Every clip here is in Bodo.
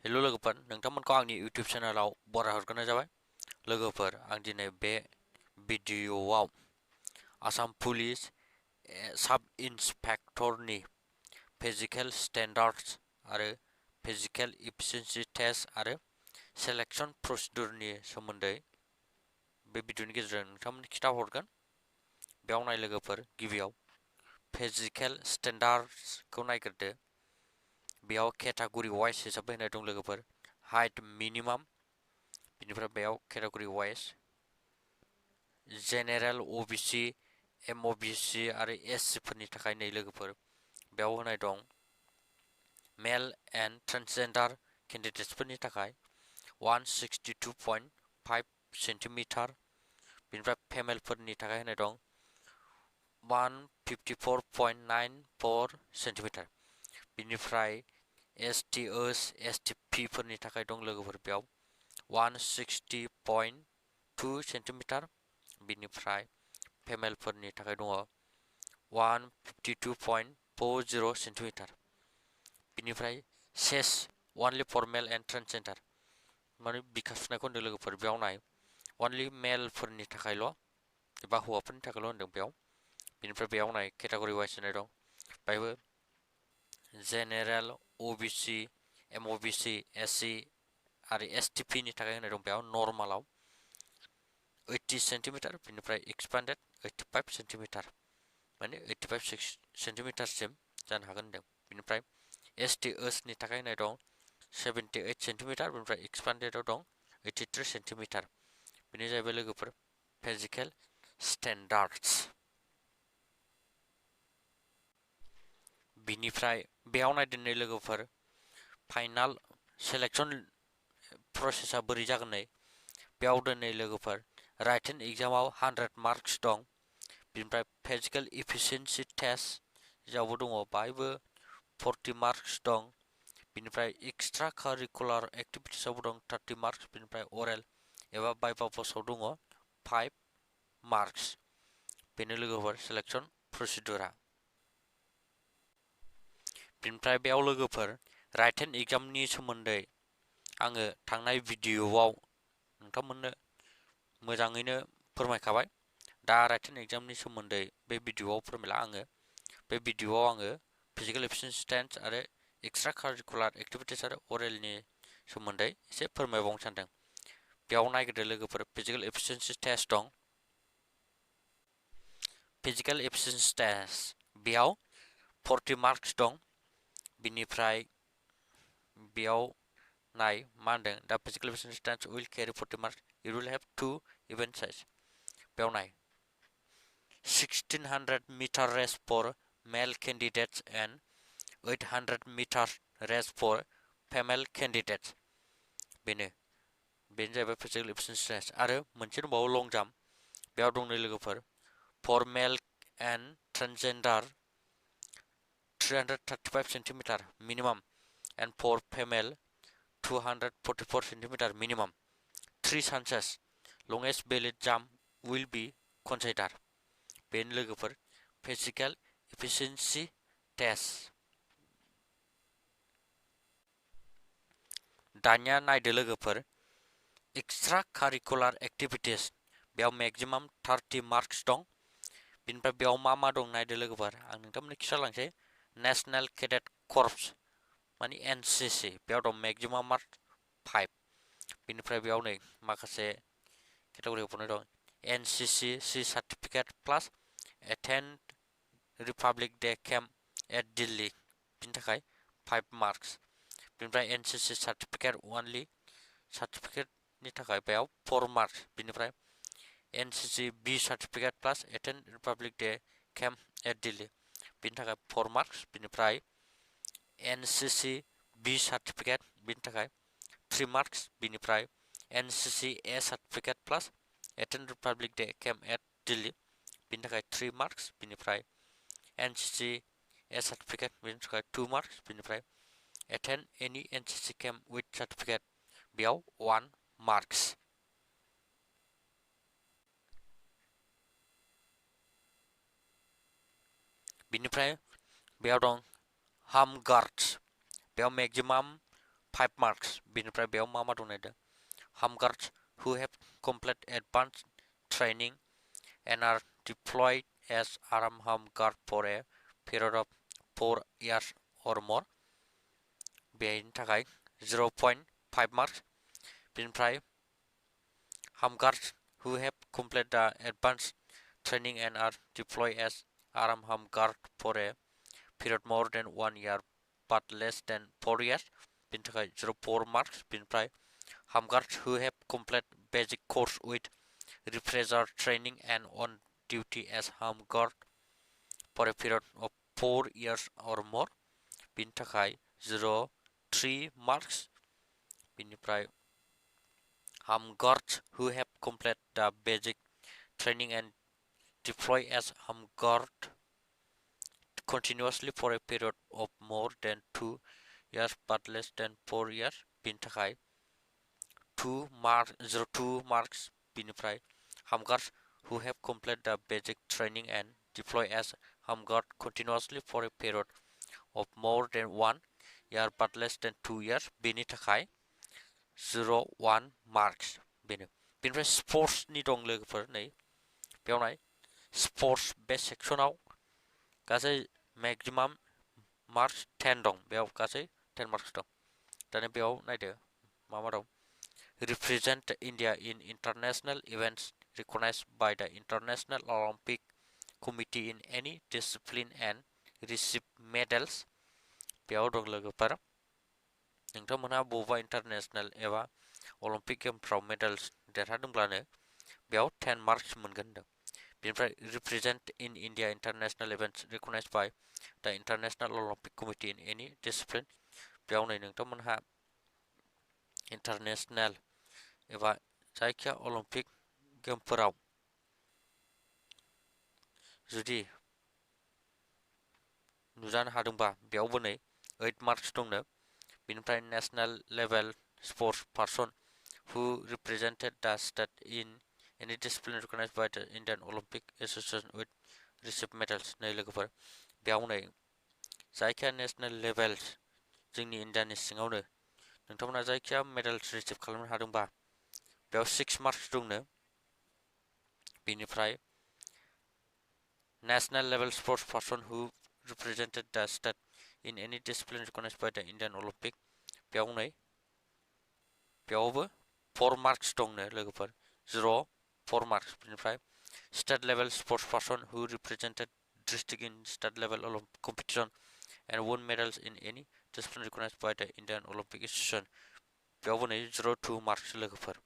हेल' लोगोफोर, नोंथांमोनखौ आंनि इउटिउब चेनेलाव बराय हरग्रोनाय जाबाय। लोगोफोर, आं दिनै बे भिडिअ'आव आसाम पुलिस साब इन्सपेक्टरनि फिजिकेल स्टेन्डार्ड्स आरो फिजिकेल इफिसिएन्सि टेस्ट आरो सेलेक्शन प्रसिडिउरनि सोमोन्दै बे भिडिअ'नि गेजेरजों नोंथांमोननो खिथाहरगोन। बेयाव नाय लोगोफोर, गिबियाव फिजिकेल स्टेन्डार्ड्सखौ नायग्रोदो। बेयाव केटागरि वाइज हिसाबै होनाय दं लोगोफोर, हाइट मिनिमाम, बिनिफ्राय बेयाव केटागरि वाइज जेनेरेल अबिसि, एमअबिसि आरो एससि फोरनि थाखाय नै लोगोफोर बेयाव होनाय दं मेल एन्ड ट्रान्सजेन्डार केन्डिडेट्सफोरनि थाखाय 162.5 सेन्टिमिटार, बिनिफ्राय फेमेलफोरनि थाखाय होनाय दं 154.94 सेन्टिमिटार, बिनिफ्राय एसटिओस एसटिपि फोरनि थाखाय दं लोगोफोर बेयाव 160.2 सेन्टिमिटार, बिनिफ्राय फेमेलफोरनि थाखाय दङ 152.40 सेन्टिमिटार, बिनिफ्राय सेस only four male and transgender माने बिखा सुनायखौ होनदों लोगोफोर। बेयाव नाय अनलि मेलफोरनि थाखायल' एबा हौवाफोरनि थाखायल' होनदों बेयाव। बिनिफ्राय बेयाव नाय केटागरि वाइज होनाय दं, बेवहायबो जेनेरेल अबिसि, एमअबिसि, एससि आरो एसटिपिनि थाखाय होनाय दं बेयाव नर्मालाव 80 सेन्टिमिटार, बिनिफ्राय एक्सपान्डेड 85 सेन्टिमिटार माने 85 सेन्टिमिटारसिम जानो हागोन होनदों। बिनिफ्राय एसटिओसनि थाखाय होनाय दं 78 सेन्टिमिटार, बिनिफ्राय एक्सपान्डेडआव दं 83 सेन्टिमिटार। बेनो जाहैबाय लोगोफोर फिजिकेल स्टेन्डार्ड्स। बिनिफ्राय बेयाव नायदो नै लोगोफोर फाइनाल सेलेक्शन प्रसेसा बोरै जागोन नै बेयाव दोनै लोगोफोर राइटेन एग्जामाव 100 मार्क्स दं, बिनिफ्राय फिजिकेल इफिसिएन्सि टेस्ट जेरावबो दङ बाहायबो 40 मार्क्स दं, बिनिफ्राय एक्सट्रा कारिकुलार एक्टिभिटिसआवबो दं 30 मार्क्स, बिनिफ्राय अरेल एबा भाइभा पस्टआव दङ 5 मार्क्स। बेनो लोगोफोर सेलेक्शन प्रसिडिउरा। बिनिफ्राय बेयाव लोगोफोर राइटेन एग्जामनि सोमोन्दै आङो थांनाय भिडिअ'आव नोंथांमोननो मोजाङैनो फोरमायखाबाय। दा राइटेन एग्जामनि सोमोन्दै बे भिडिअ'आव फोरमायला आङो। बे भिडिअ'आव आङो फिजिकेल इफिसिएन्सि टेस्ट आरो एक्सट्रा कारिकुलार एक्टिभिटिस आरो अरेलनि सोमोन्दै एसे फोरमायबावनो सानदों। बेयाव नायग्रोदो लोगोफोर फिजिकेल इफिसिएन्सि टेस्ट दं। फिजिकेल इफिसिएन्सि टेस्ट बेयाव 40 मार्क्स दं, बिनिफ्राय बेयाव नाय मा होनदों दा physical efficiency test will carry 40 marks, it will have 2 event size. बेयाव नाय 1600 metre race for male candidates and 800 metre race for female candidates. बेनो जाहैबाय फिजिकेल इफिसिएन्सि टेस्ट। आरो मोनसे दंबावो लं जाम्प, बेयाव दं नै लोगोफोर for male and transgender 335 centimetre minimum and for female 244 centimeter minimum. 3 chances longest valid jump will be considered. बेनो लोगोफोर फिजिकेल इफिसिएन्सि टेस्ट। दानिया नायदो लोगोफोर एक्सट्रा कारिकुलार एक्टिभिटिस बेयाव मैक्सिमाम 30 मार्क्स दं, बिनिफ्राय बेयाव मा दं नायदो लोगोफोर आं नोंथांमोननो खिथालांसै। नेशनल कैडेट कर्प्स माने एनसीसी बेयाव दं मैक्सिमाम मार्क 5, बिनिफ्राय बेयाव नै माखासे कैटेगरियाव फरायनाय दं NCC C certificate plus attend Republic Day camp at Delhi बिनि थाखाय 5 मार्क्स, बिनिफ्राय एनसीसी सर्टिफिकेट ओनलि सर्टिफिकेटनि थाखाय बेयाव 4 मार्क्स, बिनिफ्राय NCC B certificate plus attend Republic Day camp at Delhi बिनि थाखाय 4 मार्क्स, बिनिफ्राय एनसीसी बी सर्टिफिकेट बिनि थाखाय 3 मार्क्स, बिनिफ्राय NCC A certificate plus attend Republic Day camp at Delhi बिनि थाखाय 3 मार्क्स, बिनिफ्राय एनसीसी ए सर्टिफिकेट बिनि थाखाय 2 मार्क्स, बिनिफ्राय attend any NCC camp with certificate बेयाव 1 मार्क्स। बिनिफ्राय बेयाव दं होम गार्ड्स बेयाव मैक्सिमाम 5 marks बिनिफ्राय बेयाव मा दं नायदो homeguards who have completed advanced training and are deployed as armed home guard for a period of 4 years or more बेनि थाखाय 0.5 marks बिनिफ्राय home guards who have completed the advanced training and are deployed as armed home guard for a period more than 1 year but less than 4 years बेनि थाखाय 0.4 marks बिनिफ्राय home guards who have completed basic course with refresher training and on duty as home guard for a period of 4 years or more बिनि थाखाय 0.3 marks बिनिफ्राय home guards who have completed the basic training and deployed as home guard continuously for a period of more than 2 years but less than 4 years बिनि थाखाय 0.2 marks बिनिफ्राय home guards who have completed the basic training and deployed as home guard continuously for a period of more than 1 year but less than 2 years बेनि थाखाय 0.1 marks बेनो बेनिफ्राय स्पर्ट्स नि दं लोगोफोर नै बेयाव नाय स्पर्ट्स बे सेक्सनाव गासै मैक्सिमाम मार्क्स 10 दं बेयाव गासै 10 मार्क्स दं दानिया बेयाव नायदो मा दं represent India in international events recognized by the International Olympic Committee in any discipline and receive medals बेयाव दं लोगोफोर नोंथांमोनहा बबेबा इन्टारनेशनेल एबा अलिम्पिक गेमफ्राव मेडेल्स देरहादोंब्लानो बेयाव 10 मार्क्स मोनगोन होनदों बेनिफ्राय represent in India international events recognized by the International Olympic Committee in any discipline बेयाव नै नोंथांमोनहा इन्टारनेशनेल एबा जायखिया अलिम्पिक गेमफोराव जुदि नुजानो हादोंबा बेयावबो नै 8 मार्क्स दंनो बेनिफ्राय national level sports person who represented the state in any discipline recognized by the Indian Olympic Association with receive medals नै लोगोफोर बेयाव नै जायखिया नेशनल लेभेल जोंनि इन्डियानि सिङावनो नोंथांमोना जायखिया मेडेल्स रिसिभ खालामनो हादोंबा बेयाव 6 मार्क्स दंनो बेनिफ्राय national level sports person who represented the state in any discipline recognized by the Indian Olympic बेयाव नै बेयावबो 4 मार्क्स दंनो लोगोफोर 4 मार्क्स बेनिफ्राय state level sports person who represented district in state level Olympic competition and won medals in any discipline recognized by the Indian Olympic Association बेयावबो नै 0.2 मार्क्स लोगोफोर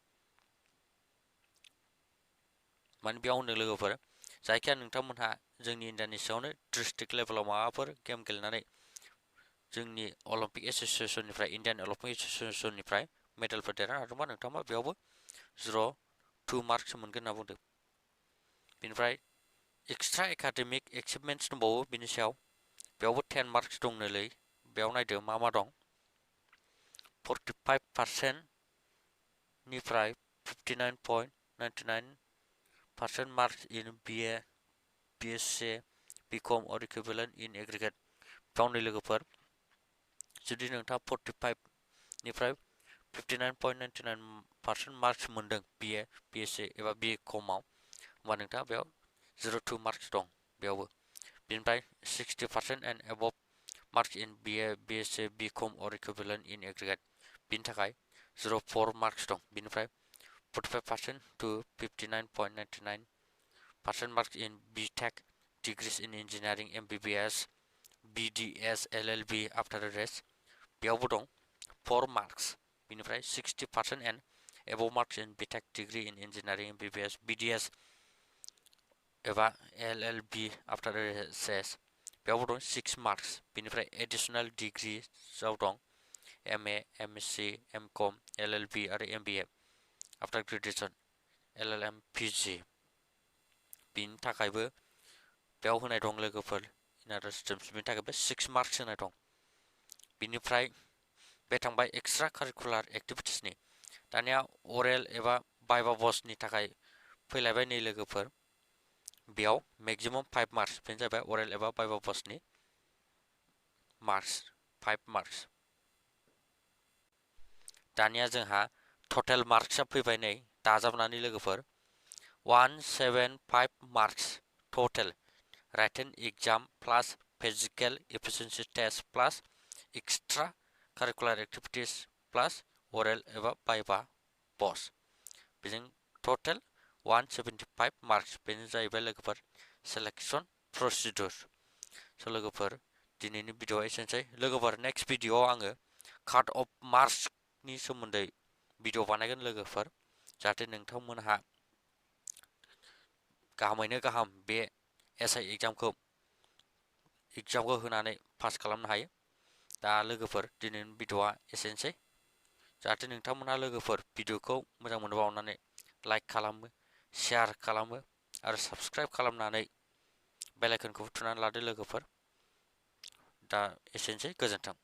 माने बेयाव होनदों लोगोफोर जायखिया नोंथांमोनहा जोंनि इन्डियानि सिङावनो डिस्ट्रिक्ट लेभेलाव माबाफोर गेम गेलेनानै जोंनि अलिम्पिक एसोसिएशननिफ्राय इन्डियान अलिम्पिक एसोसिएशननिफ्राय मेडेलफोर देरहानो हादोंबा नोंथांमोना बेयावबो 0.2 मार्क्स मोनगोन होनना बुंदों बेनिफ्राय एक्सट्रा एकाडेमिक एचिभमेन्ट्स दंबावो बिनि सायाव बेयावबो 10 मार्क्स दंनोलै बेयाव नायदो मा दं 45% निफ्राय 59.99% marks in BA, BSc, BCom or equivalent in aggregate गावनि लोगोफोर जुदि नोंथाङा 45 निफ्राय 59.99% मार्क्स मोनदों BA, BSc एबा BCom आव होमबा नोंथाङा बेयाव 0.2 मार्क्स दं बेयावबो बेनिफ्राय 60% and above marks in BA, BSc, BCom or equivalent in aggregate बिनि थाखाय 0.4 मार्क्स दं बेनिफ्राय 45% to 59.99% marks in BTech degrees in engineering MBBS BDS LLB after the rest बेयावबो दं 4 marks बेनिफ्राय 60% and above marks in BTech degree in engineering MBBS BDS एबा LLB after the rest बेयावबो दं 6 marks बेनिफ्राय additional degrees आव दं MA MSc MCom LLB आरो MBA after graduation LLM PG बिनि थाखायबो बेयाव होनाय दं लोगोफोर इन अदर स्ट्रिम्स बिनि थाखायबो 6 मार्क्स होनाय दं बिनिफ्राय बे थांबाय एक्सट्रा कारिकुलार एक्टिभिटिसनि दानिया अरेल एबा भाइभा भ'सनि थाखाय फैलायबाय नै लोगोफोर बेयाव मैक्सिमम 5 मार्क्स बेनो जाबाय अरेल एबा भाइभा भ'सनि मार्क्स 5 मार्क्स दानिया जोंहा टटेल मार्क्सआ फैबाय नै दाजाबनानै लोगोफोर 175 मार्क्स टटेल written exam plus physical efficiency test plus extra curricular activities plus oral एबा viva post बेजों टटेल 175 मार्क्स बेनो जाहैबाय लोगोफोर सिलेक्शन प्रसिड्यूर स' लोगोफोर दिनैनि भिडिअ'आ एसेनोसै लोगोफोर नेक्स्ट भिडिअ'आव आङो काट अफ मार्क्सनि सोमोन्दै भिडिअ बानायगोन लोगोफोर जाहाथे नोंथांमोनहा गाहामैनो गाहाम बे एसआइ एग्जामखौ होनानै पास खालामनो हायो दा लोगोफोर दिनैनि भिडिअ'आ एसेनोसै जाहाथे नोंथांमोनहा लोगोफोर भिडिअ'खौ मोजां मोनोबा अननानै लाइक खालामो शेयार खालामो आरो साबस्क्राइब खालामनानै बेल आइकनखौ थुनानै लादो लोगोफोर दा एसेनोसै गोजोन्थों।